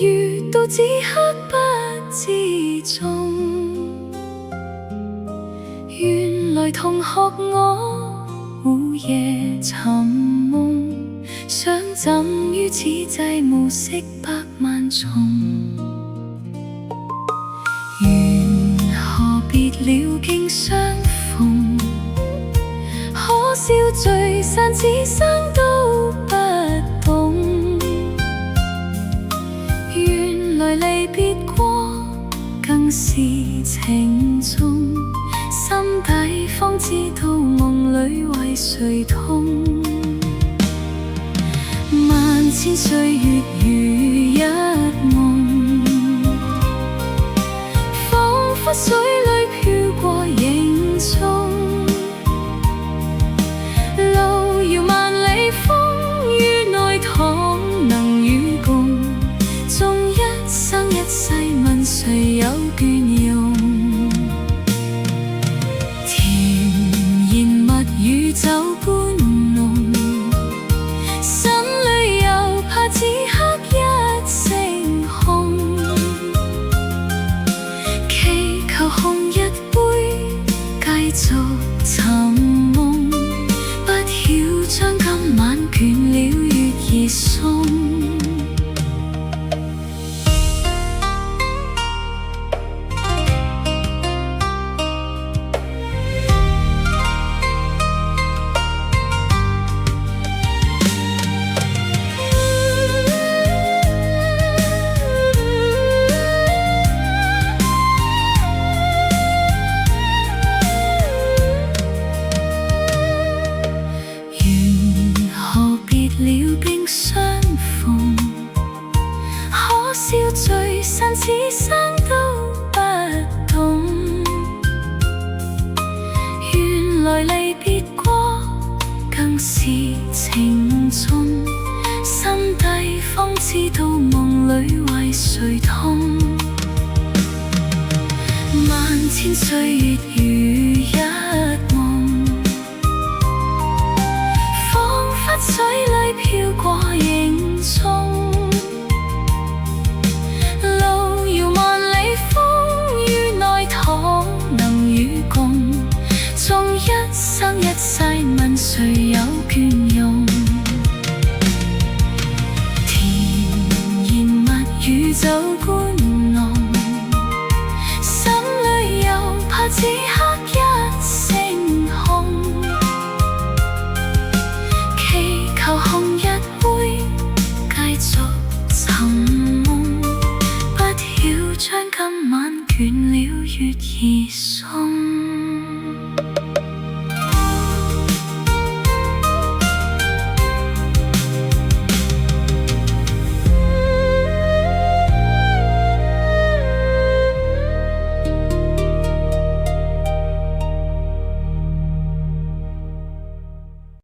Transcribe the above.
遇到此刻不自重。原來同學我午夜尋夢，想怎於此際暮色百萬重。緣何別了竟相逢，可笑聚散此生都不懂。原來離別過更是情重，心底方知道夢裏為誰痛。萬千歲月如一夢，彷彿水裏飄過影蹤。路遙萬里，風雨內躺，能與共。縱一生一世，問誰有雋容？與酒般濃，心裏又怕此刻一聲空。祈求紅一杯，繼續尋夢，不曉將今晚倦了月兒送。了並相逢，可笑聚散此生都不懂。原來離別過更是情重，心底方知道夢裏為誰痛。萬千歲月如一夢，彷彿水裏飄過影蹤。路遙萬里，風雨內躺，能與共。縱一生一世，問誰有雋容？甜言蜜語酒觀